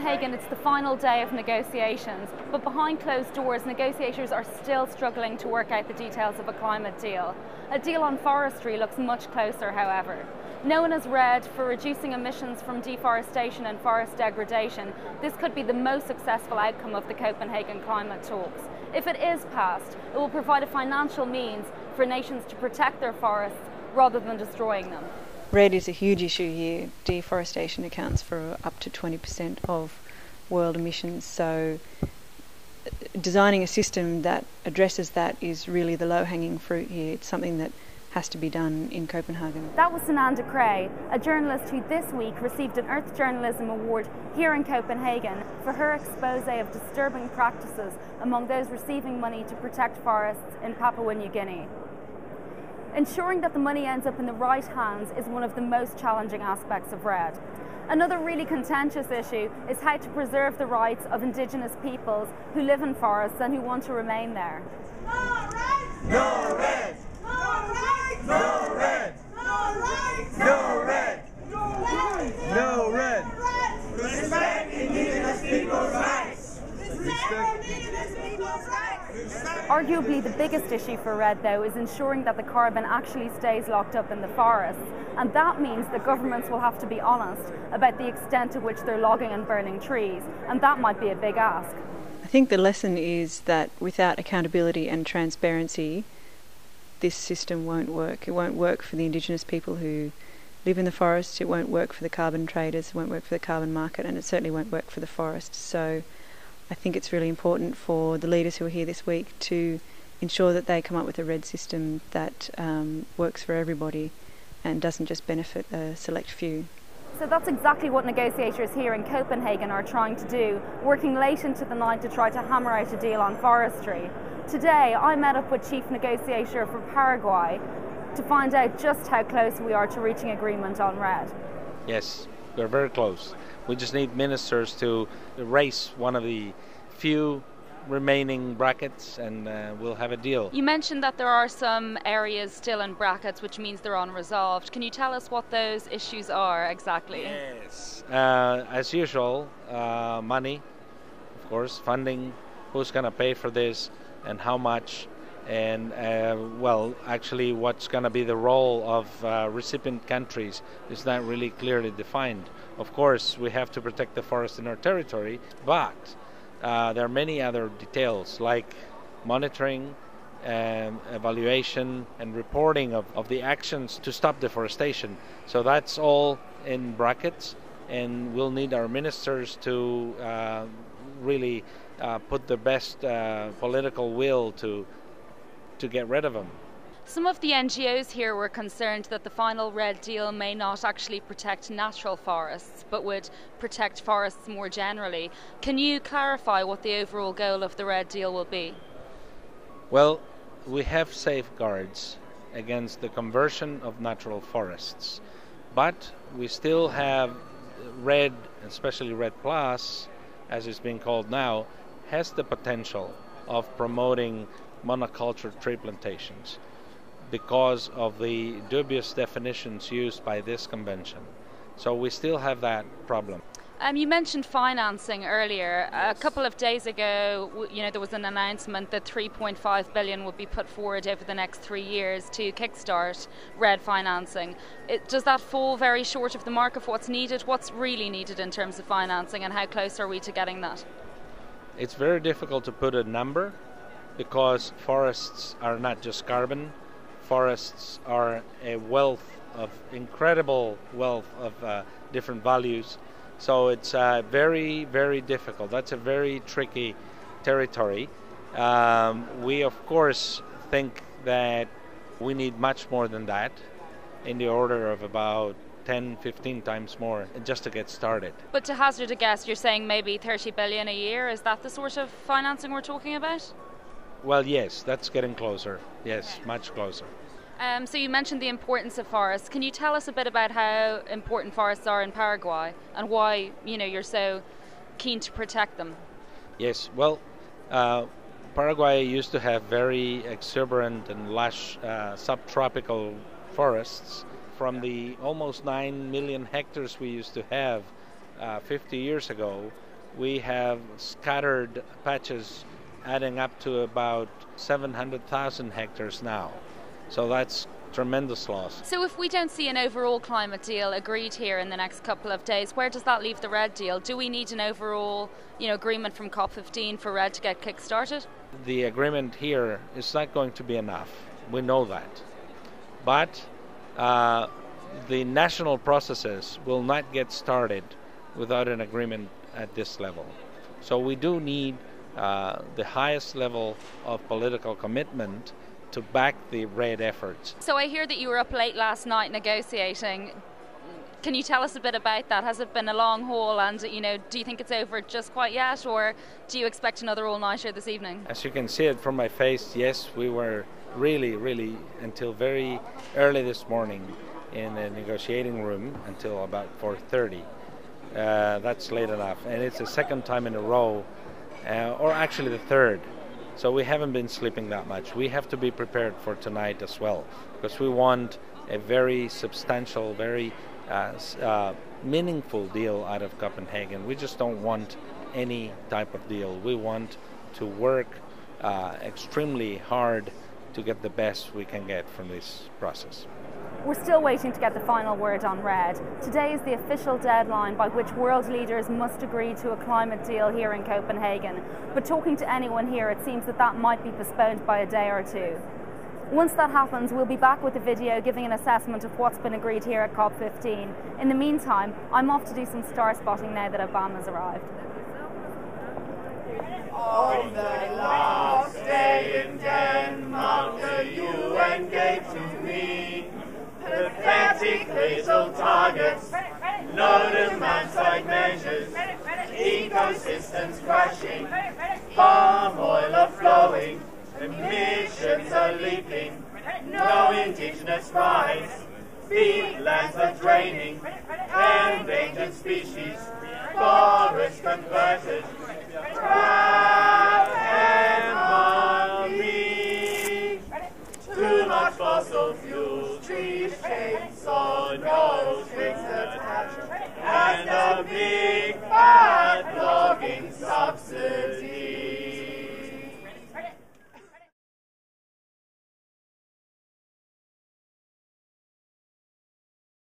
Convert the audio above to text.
Copenhagen, it's the final day of negotiations, but behind closed doors, negotiators are still struggling to work out the details of a climate deal. A deal on forestry looks much closer, however. Known as REDD for reducing emissions from deforestation and forest degradation, this could be the most successful outcome of the Copenhagen climate talks. If it is passed, it will provide a financial means for nations to protect their forests rather than destroying them. REDD is a huge issue here. Deforestation accounts for up to 20% of world emissions, so designing a system that addresses that is really the low-hanging fruit here. It's something that has to be done in Copenhagen. That was Sananda Cray, a journalist who this week received an Earth Journalism Award here in Copenhagen for her expose of disturbing practices among those receiving money to protect forests in Papua New Guinea. Ensuring that the money ends up in the right hands is one of the most challenging aspects of REDD. Another really contentious issue is how to preserve the rights of indigenous peoples who live in forests and who want to remain there. No rights! No rights! No rights! No rights! No rights! No rights! No rights! Respect indigenous people's rights! Respect indigenous people's rights! Arguably the biggest issue for REDD, though, is ensuring that the carbon actually stays locked up in the forests. And that means that governments will have to be honest about the extent to which they're logging and burning trees. And that might be a big ask. I think the lesson is that without accountability and transparency, this system won't work. It won't work for the indigenous people who live in the forests, it won't work for the carbon traders, it won't work for the carbon market, and it certainly won't work for the forests. So I think it's really important for the leaders who are here this week to ensure that they come up with a REDD system that works for everybody and doesn't just benefit a select few. So that's exactly what negotiators here in Copenhagen are trying to do, working late into the night to try to hammer out a deal on forestry. Today I met up with Chief Negotiator for Paraguay to find out just how close we are to reaching agreement on REDD. Yes, we're very close. We just need ministers to erase one of the few remaining brackets and we'll have a deal. You mentioned that there are some areas still in brackets, which means they're unresolved. Can you tell us what those issues are exactly? Yes. As usual, money, of course, funding, who's going to pay for this and how much, and well, actually what's going to be the role of recipient countries is not really clearly defined. Of course, we have to protect the forest in our territory, but there are many other details like monitoring, evaluation and reporting of the actions to stop deforestation. So that's all in brackets, and we'll need our ministers to really put the best political will to get rid of them. Some of the NGOs here were concerned that the final REDD deal may not actually protect natural forests, but would protect forests more generally. Can you clarify what the overall goal of the REDD deal will be? Well, we have safeguards against the conversion of natural forests, but we still have REDD, especially REDD Plus, as it's being called now, has the potential of promoting monoculture tree plantations, because of the dubious definitions used by this convention. So we still have that problem. You mentioned financing earlier. A couple of days ago, there was an announcement that 3.5 billion would be put forward over the next 3 years to kickstart REDD financing. Does that fall very short of the mark of what's needed? What's really needed in terms of financing, and how close are we to getting that? It's very difficult to put a number, because forests are not just carbon. Forests are a incredible wealth of different values. So it's very, very difficult. That's a very tricky territory. We, of course, think that we need much more than that, in the order of about 10, 15 times more, just to get started. But to hazard a guess, you're saying maybe 30 billion a year? Is that the sort of financing we're talking about? Well, yes, that's getting closer. Yes, okay. Much closer. So you mentioned the importance of forests. Can you tell us a bit about how important forests are in Paraguay and why you're so keen to protect them? Yes, well, Paraguay used to have very exuberant and lush subtropical forests. From the almost 9 million hectares we used to have 50 years ago, we have scattered patches adding up to about 700,000 hectares now. So that's tremendous loss. So if we don't see an overall climate deal agreed here in the next couple of days, where does that leave the REDD deal? Do we need an overall, agreement from COP15 for REDD to get kick-started? The agreement here is not going to be enough. We know that. But the national processes will not get started without an agreement at this level. So we do need the highest level of political commitment to back the REDD efforts. So I hear that you were up late last night negotiating. Can you tell us a bit about that? Has it been a long haul, and do you think it's over just quite yet, or do you expect another all-nighter this evening? As you can see it from my face, yes, we were really until very early this morning in the negotiating room until about 4:30. That's late enough, and it's the second time in a row, or actually the third. So we haven't been sleeping that much. We have to be prepared for tonight as well, because we want a very substantial, very meaningful deal out of Copenhagen. We just don't want any type of deal. We want to work extremely hard to get the best we can get from this process. We're still waiting to get the final word on REDD. Today is the official deadline by which world leaders must agree to a climate deal here in Copenhagen. But talking to anyone here, it seems that might be postponed by a day or two. Once that happens, we'll be back with a video giving an assessment of what's been agreed here at COP15. In the meantime, I'm off to do some star spotting now that Obama's arrived. On the last day in Denmark, the UN gave to me pathetic little targets, no demand-side measures, ecosystems crashing, palm oil are flowing, emissions are leaking, no indigenous rights, peatlands are draining, endangered species, forests converted,